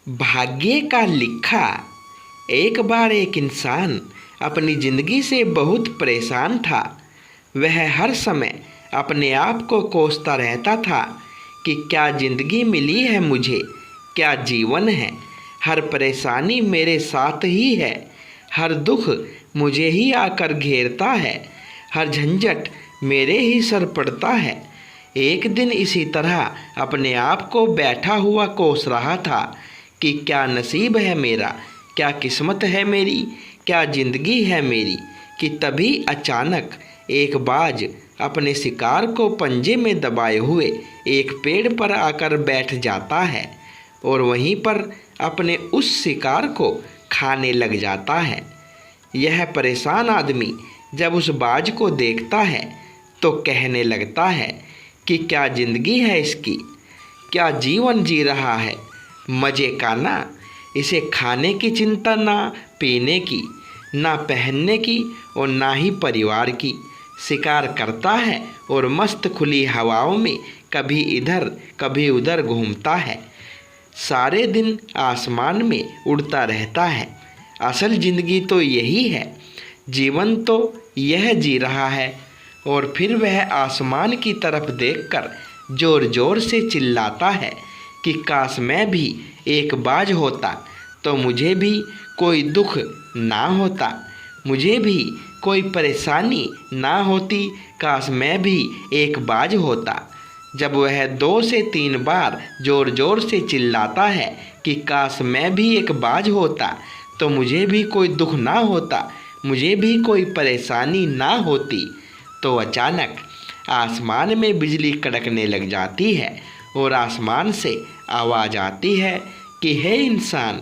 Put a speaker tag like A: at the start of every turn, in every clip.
A: भाग्य का लिखा। एक बार एक इंसान अपनी ज़िंदगी से बहुत परेशान था। वह हर समय अपने आप को कोसता रहता था कि क्या ज़िंदगी मिली है मुझे, क्या जीवन है। हर परेशानी मेरे साथ ही है, हर दुख मुझे ही आकर घेरता है, हर झंझट मेरे ही सर पड़ता है। एक दिन इसी तरह अपने आप को बैठा हुआ कोस रहा था कि क्या नसीब है मेरा, क्या किस्मत है मेरी, क्या ज़िंदगी है मेरी, कि तभी अचानक एक बाज अपने शिकार को पंजे में दबाए हुए एक पेड़ पर आकर बैठ जाता है और वहीं पर अपने उस शिकार को खाने लग जाता है। यह परेशान आदमी जब उस बाज को देखता है तो कहने लगता है कि क्या ज़िंदगी है इसकी, क्या जीवन जी रहा है, मज़े का ना। इसे खाने की चिंता, ना पीने की, ना पहनने की और ना ही परिवार की। शिकार करता है और मस्त खुली हवाओं में कभी इधर कभी उधर घूमता है। सारे दिन आसमान में उड़ता रहता है। असल ज़िंदगी तो यही है, जीवन तो यह जी रहा है। और फिर वह आसमान की तरफ देखकर ज़ोर ज़ोर से चिल्लाता है कि काश मैं भी एक बाज होता तो मुझे भी कोई दुख ना होता, मुझे भी कोई परेशानी ना होती, काश मैं भी एक बाज होता। जब वह 2 से 3 बार ज़ोर ज़ोर से चिल्लाता है कि काश मैं भी एक बाज होता तो मुझे भी कोई दुख ना होता, मुझे भी कोई परेशानी ना होती, तो अचानक आसमान में बिजली कड़कने लग जाती है और आसमान से आवाज़ आती है कि हे इंसान,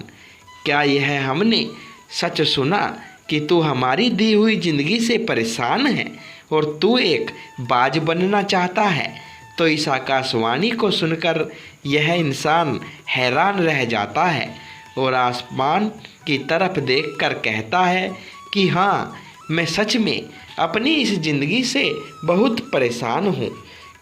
A: क्या यह हमने सच सुना कि तू हमारी दी हुई ज़िंदगी से परेशान है और तू एक बाज बनना चाहता है। तो इस आकाशवाणी को सुनकर यह इंसान हैरान रह जाता है और आसमान की तरफ देखकर कहता है कि हाँ, मैं सच में अपनी इस ज़िंदगी से बहुत परेशान हूँ,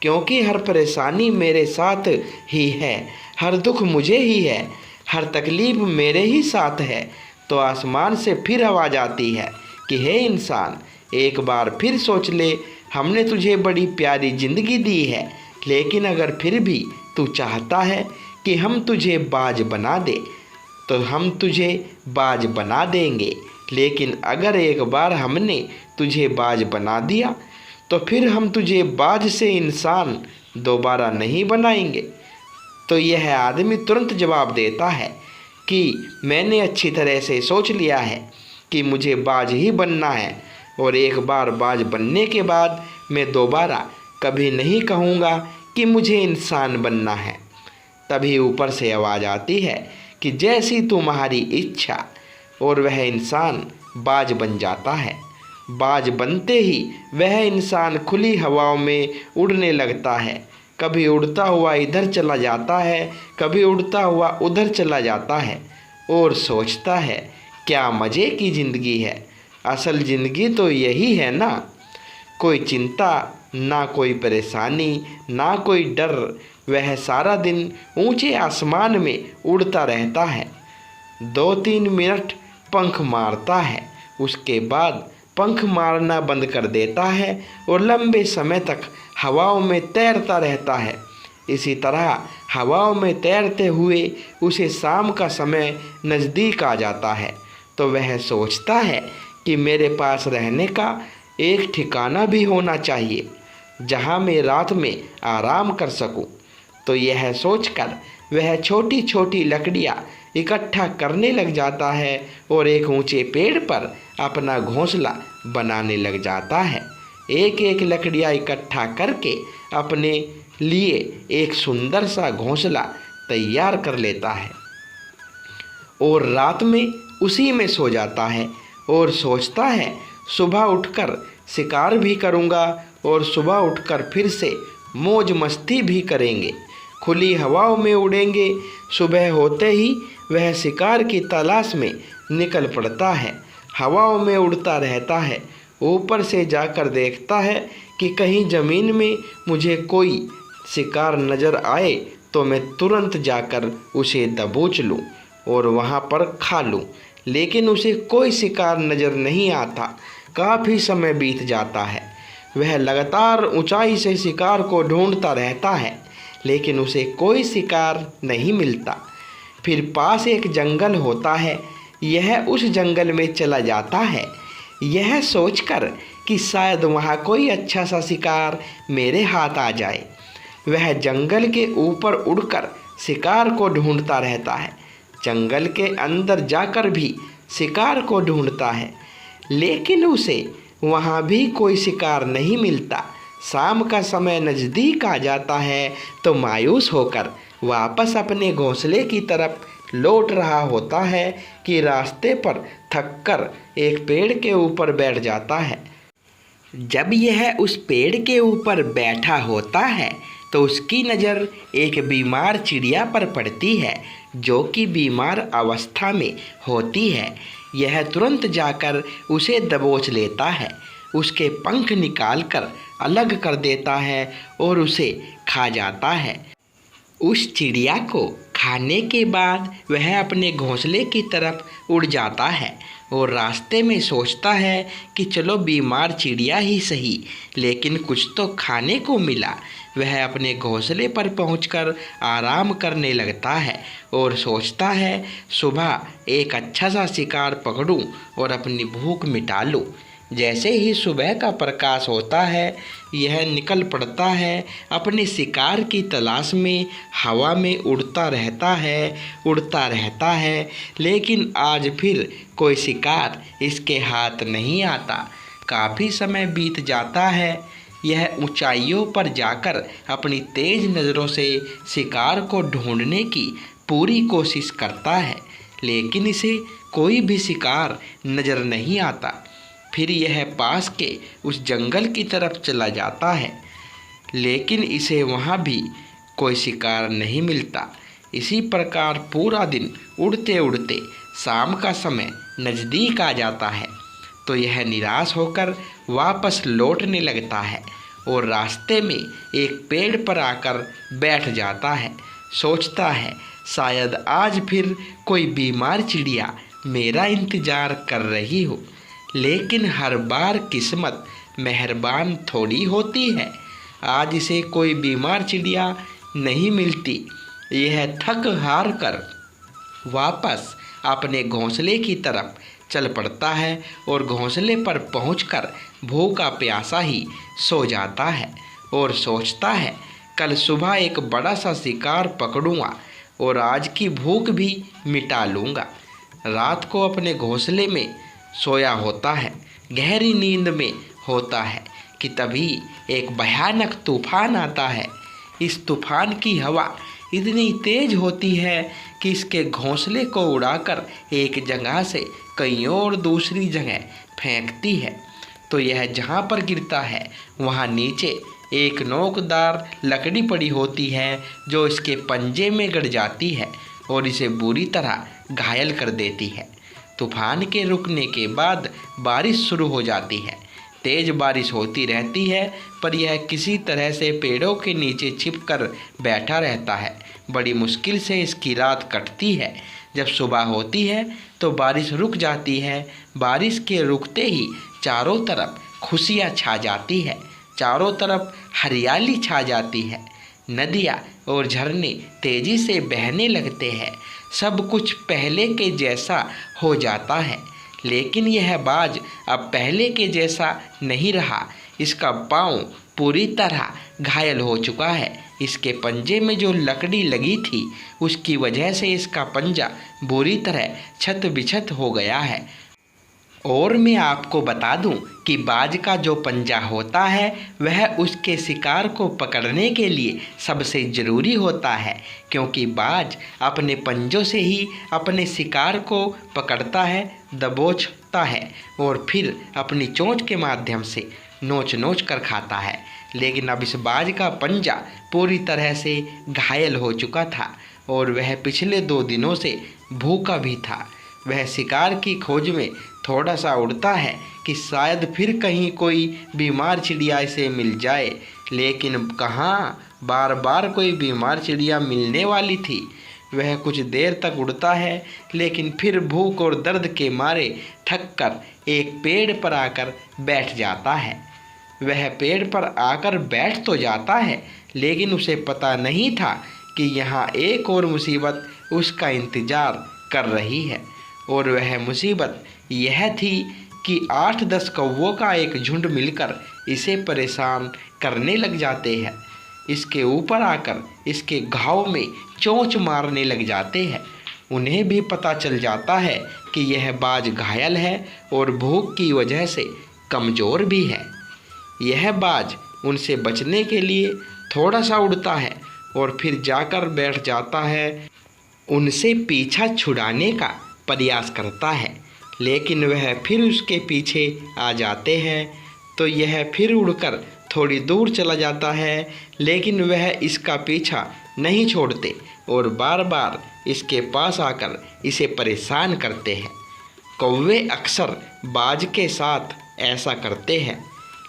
A: क्योंकि हर परेशानी मेरे साथ ही है, हर दुख मुझे ही है, हर तकलीफ़ मेरे ही साथ है। तो आसमान से फिर आवाज़ आती है कि हे इंसान, एक बार फिर सोच ले, हमने तुझे बड़ी प्यारी ज़िंदगी दी है, लेकिन अगर फिर भी तू चाहता है कि हम तुझे बाज बना दे तो हम तुझे बाज बना देंगे, लेकिन अगर एक बार हमने तुझे बाज बना दिया तो फिर हम तुझे बाज से इंसान दोबारा नहीं बनाएंगे। तो यह आदमी तुरंत जवाब देता है कि मैंने अच्छी तरह से सोच लिया है कि मुझे बाज ही बनना है और एक बार बाज बनने के बाद मैं दोबारा कभी नहीं कहूँगा कि मुझे इंसान बनना है। तभी ऊपर से आवाज़ आती है कि जैसी तुम्हारी इच्छा, और वह इंसान बाज बन जाता है। बाज बनते ही वह इंसान खुली हवाओं में उड़ने लगता है। कभी उड़ता हुआ इधर चला जाता है, कभी उड़ता हुआ उधर चला जाता है और सोचता है क्या मज़े की ज़िंदगी है। असल ज़िंदगी तो यही है ना, कोई चिंता ना, कोई परेशानी ना, कोई डर। वह सारा दिन ऊंचे आसमान में उड़ता रहता है, 2-3 मिनट पंख मारता है, उसके बाद पंख मारना बंद कर देता है और लंबे समय तक हवाओं में तैरता रहता है। इसी तरह हवाओं में तैरते हुए उसे शाम का समय नज़दीक आ जाता है। तो वह सोचता है कि मेरे पास रहने का एक ठिकाना भी होना चाहिए जहाँ मैं रात में आराम कर सकूं। तो यह सोचकर वह छोटी छोटी लकड़ियाँ इकट्ठा करने लग जाता है और एक ऊंचे पेड़ पर अपना घोंसला बनाने लग जाता है। एक एक लकड़ियाँ इकट्ठा करके अपने लिए एक सुंदर सा घोंसला तैयार कर लेता है और रात में उसी में सो जाता है और सोचता है सुबह उठकर शिकार भी करूँगा और सुबह उठकर फिर से मौज मस्ती भी करेंगे, खुली हवाओं में उड़ेंगे। सुबह होते ही वह शिकार की तलाश में निकल पड़ता है, हवाओं में उड़ता रहता है। ऊपर से जाकर देखता है कि कहीं ज़मीन में मुझे कोई शिकार नज़र आए तो मैं तुरंत जाकर उसे दबोच लूँ और वहाँ पर खा लूँ, लेकिन उसे कोई शिकार नज़र नहीं आता। काफ़ी समय बीत जाता है। वह लगातार ऊंचाई से शिकार को ढूंढता रहता है, लेकिन उसे कोई शिकार नहीं मिलता। फिर पास एक जंगल होता है। यह उस जंगल में चला जाता है, यह सोचकर कि शायद वहाँ कोई अच्छा सा शिकार मेरे हाथ आ जाए। वह जंगल के ऊपर उड़कर शिकार को ढूंढता रहता है। जंगल के अंदर जाकर भी शिकार को ढूंढता है, लेकिन उसे वहाँ भी कोई शिकार नहीं मिलता। शाम का समय नज़दीक आ जाता है तो मायूस होकर वापस अपने घोंसले की तरफ लौट रहा होता है कि रास्ते पर थककर एक पेड़ के ऊपर बैठ जाता है। जब यह उस पेड़ के ऊपर बैठा होता है तो उसकी नज़र एक बीमार चिड़िया पर पड़ती है, जो कि बीमार अवस्था में होती है। यह तुरंत जाकर उसे दबोच लेता है, उसके पंख निकालकर अलग कर देता है और उसे खा जाता है। उस चिड़िया को खाने के बाद वह अपने घोंसले की तरफ उड़ जाता है और रास्ते में सोचता है कि चलो बीमार चिड़िया ही सही, लेकिन कुछ तो खाने को मिला। वह अपने घोंसले पर पहुंचकर आराम करने लगता है और सोचता है सुबह एक अच्छा सा शिकार पकड़ूं और अपनी भूख मिटा लूं। जैसे ही सुबह का प्रकाश होता है, यह निकल पड़ता है अपने शिकार की तलाश में। हवा में उड़ता रहता है, लेकिन आज फिर कोई शिकार इसके हाथ नहीं आता। काफ़ी समय बीत जाता है। यह ऊंचाइयों पर जाकर अपनी तेज नज़रों से शिकार को ढूंढने की पूरी कोशिश करता है, लेकिन इसे कोई भी शिकार नज़र नहीं आता। फिर यह पास के उस जंगल की तरफ चला जाता है, लेकिन इसे वहाँ भी कोई शिकार नहीं मिलता। इसी प्रकार पूरा दिन उड़ते उड़ते शाम का समय नज़दीक आ जाता है तो यह निराश होकर वापस लौटने लगता है और रास्ते में एक पेड़ पर आकर बैठ जाता है। सोचता है शायद आज फिर कोई बीमार चिड़िया मेरा इंतज़ार कर रही हो, लेकिन हर बार किस्मत मेहरबान थोड़ी होती है। आज इसे कोई बीमार चिड़िया नहीं मिलती। यह थक हार कर वापस अपने घोंसले की तरफ चल पड़ता है और घोंसले पर पहुंचकर भूखा प्यासा ही सो जाता है और सोचता है कल सुबह एक बड़ा सा शिकार पकड़ूंगा और आज की भूख भी मिटा लूँगा। रात को अपने घोंसले में सोया होता है, गहरी नींद में होता है कि तभी एक भयानक तूफान आता है। इस तूफान की हवा इतनी तेज होती है कि इसके घोंसले को उड़ाकर एक जगह से कहीं और दूसरी जगह फेंकती है। तो यह जहाँ पर गिरता है वहाँ नीचे एक नोकदार लकड़ी पड़ी होती है, जो इसके पंजे में गड़ जाती है और इसे बुरी तरह घायल कर देती है। तूफान के रुकने के बाद बारिश शुरू हो जाती है। तेज़ बारिश होती रहती है, पर यह किसी तरह से पेड़ों के नीचे छिपकर बैठा रहता है। बड़ी मुश्किल से इसकी रात कटती है। जब सुबह होती है तो बारिश रुक जाती है। बारिश के रुकते ही चारों तरफ खुशियाँ छा जाती है, चारों तरफ हरियाली छा जाती है। नदियाँ और झरने तेज़ी से बहने लगते हैं। सब कुछ पहले के जैसा हो जाता है, लेकिन यह बाज अब पहले के जैसा नहीं रहा। इसका पाँव पूरी तरह घायल हो चुका है। इसके पंजे में जो लकड़ी लगी थी उसकी वजह से इसका पंजा बुरी तरह छत बिछत हो गया है। और मैं आपको बता दूं कि बाज का जो पंजा होता है वह उसके शिकार को पकड़ने के लिए सबसे ज़रूरी होता है, क्योंकि बाज अपने पंजों से ही अपने शिकार को पकड़ता है, दबोचता है और फिर अपनी चोंच के माध्यम से नोच नोच कर खाता है। लेकिन अब इस बाज का पंजा पूरी तरह से घायल हो चुका था और वह पिछले 2 दिनों से भूखा भी था। वह शिकार की खोज में थोड़ा सा उड़ता है कि शायद फिर कहीं कोई बीमार चिड़िया इसे मिल जाए, लेकिन कहाँ बार बार कोई बीमार चिड़िया मिलने वाली थी। वह कुछ देर तक उड़ता है, लेकिन फिर भूख और दर्द के मारे थक कर एक पेड़ पर आकर बैठ जाता है। वह पेड़ पर आकर बैठ तो जाता है, लेकिन उसे पता नहीं था कि यहाँ एक और मुसीबत उसका इंतज़ार कर रही है। और वह मुसीबत यह थी कि 8-10 कौवों का एक झुंड मिलकर इसे परेशान करने लग जाते हैं। इसके ऊपर आकर इसके घाव में चोंच मारने लग जाते हैं। उन्हें भी पता चल जाता है कि यह बाज घायल है और भूख की वजह से कमज़ोर भी है। यह बाज उनसे बचने के लिए थोड़ा सा उड़ता है और फिर जाकर बैठ जाता है। उनसे पीछा छुड़ाने का प्रयास करता है, लेकिन वह फिर उसके पीछे आ जाते हैं। तो यह फिर उड़कर थोड़ी दूर चला जाता है, लेकिन वह इसका पीछा नहीं छोड़ते और बार बार इसके पास आकर इसे परेशान करते हैं। कौवे अक्सर बाज के साथ ऐसा करते हैं,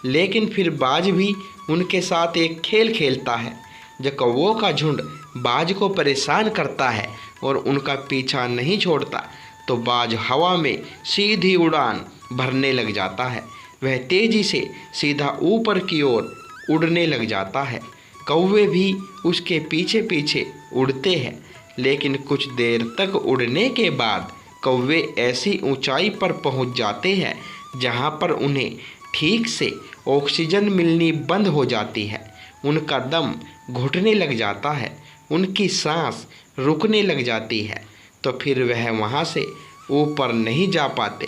A: लेकिन फिर बाज भी उनके साथ एक खेल खेलता है। जब कौवों का झुंड बाज को परेशान करता है और उनका पीछा नहीं छोड़ता, तो बाज हवा में सीधी उड़ान भरने लग जाता है। वह तेज़ी से सीधा ऊपर की ओर उड़ने लग जाता है। कौवे भी उसके पीछे पीछे उड़ते हैं, लेकिन कुछ देर तक उड़ने के बाद कौवे ऐसी ऊंचाई पर पहुंच जाते हैं जहां पर उन्हें ठीक से ऑक्सीजन मिलनी बंद हो जाती है। उनका दम घुटने लग जाता है, उनकी सांस रुकने लग जाती है। तो फिर वह वहाँ से ऊपर नहीं जा पाते,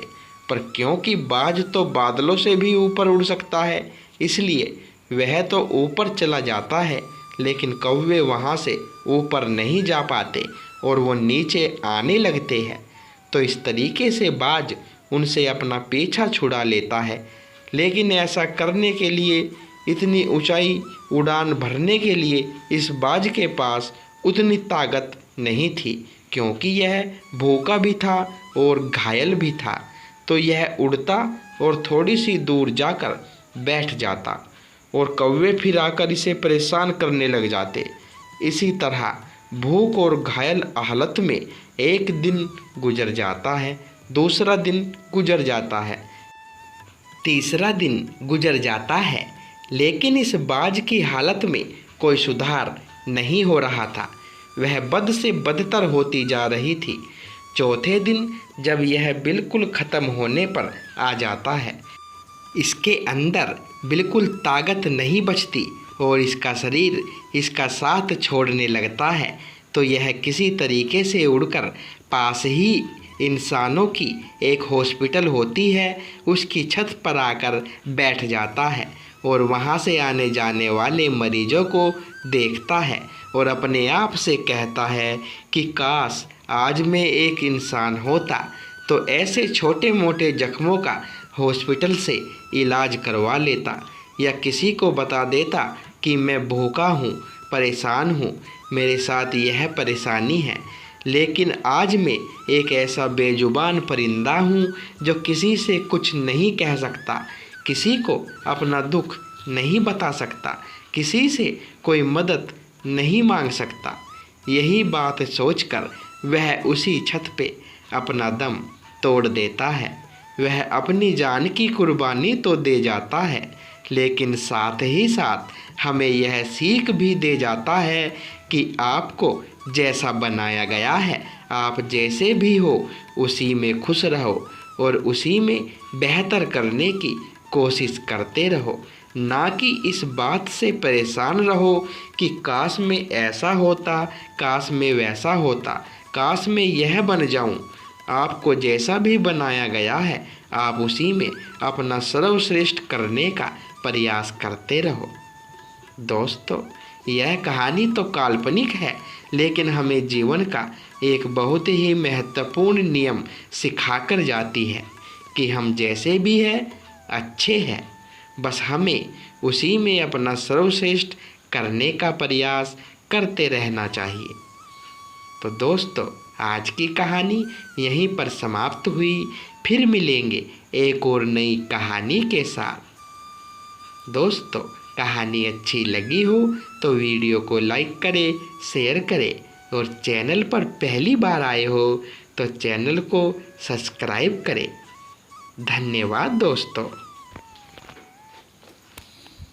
A: पर क्योंकि बाज तो बादलों से भी ऊपर उड़ सकता है, इसलिए वह तो ऊपर चला जाता है, लेकिन कौवे वहाँ से ऊपर नहीं जा पाते और वो नीचे आने लगते हैं। तो इस तरीके से बाज उनसे अपना पीछा छुड़ा लेता है, लेकिन ऐसा करने के लिए, इतनी ऊंचाई उड़ान भरने के लिए इस बाज के पास उतनी ताकत नहीं थी, क्योंकि यह भूखा भी था और घायल भी था। तो यह उड़ता और थोड़ी सी दूर जाकर बैठ जाता और कौवे फिर आकर इसे परेशान करने लग जाते। इसी तरह भूख और घायल हालत में एक दिन गुजर जाता है, दूसरा दिन गुजर जाता है, तीसरा दिन गुजर जाता है, लेकिन इस बाज की हालत में कोई सुधार नहीं हो रहा था। वह बद से बदतर होती जा रही थी। चौथे दिन जब यह बिल्कुल ख़त्म होने पर आ जाता है, इसके अंदर बिल्कुल ताकत नहीं बचती और इसका शरीर इसका साथ छोड़ने लगता है, तो यह किसी तरीके से उड़कर पास ही इंसानों की एक हॉस्पिटल होती है, उसकी छत पर आकर बैठ जाता है और वहाँ से आने जाने वाले मरीजों को देखता है और अपने आप से कहता है कि काश आज मैं एक इंसान होता तो ऐसे छोटे मोटे जख्मों का हॉस्पिटल से इलाज करवा लेता, या किसी को बता देता कि मैं भूखा हूँ, परेशान हूँ, मेरे साथ यह परेशानी है। लेकिन आज मैं एक ऐसा बेजुबान परिंदा हूँ जो किसी से कुछ नहीं कह सकता, किसी को अपना दुख नहीं बता सकता, किसी से कोई मदद नहीं मांग सकता। यही बात सोचकर वह उसी छत पे अपना दम तोड़ देता है। वह अपनी जान की कुर्बानी तो दे जाता है, लेकिन साथ ही साथ हमें यह सीख भी दे जाता है कि आपको जैसा बनाया गया है, आप जैसे भी हो उसी में खुश रहो और उसी में बेहतर करने की कोशिश करते रहो, ना कि इस बात से परेशान रहो कि काश मैं ऐसा होता, काश मैं वैसा होता, काश मैं यह बन जाऊं। आपको जैसा भी बनाया गया है, आप उसी में अपना सर्वश्रेष्ठ करने का प्रयास करते रहो। दोस्तों, यह कहानी तो काल्पनिक है, लेकिन हमें जीवन का एक बहुत ही महत्वपूर्ण नियम सिखाकर जाती है कि हम जैसे भी हैं अच्छे हैं, बस हमें उसी में अपना सर्वश्रेष्ठ करने का प्रयास करते रहना चाहिए। तो दोस्तों, आज की कहानी यहीं पर समाप्त हुई। फिर मिलेंगे एक और नई कहानी के साथ। दोस्तों, कहानी अच्छी लगी हो तो वीडियो को लाइक करें, शेयर करें और चैनल पर पहली बार आए हो तो चैनल को सब्सक्राइब करें। धन्यवाद दोस्तों।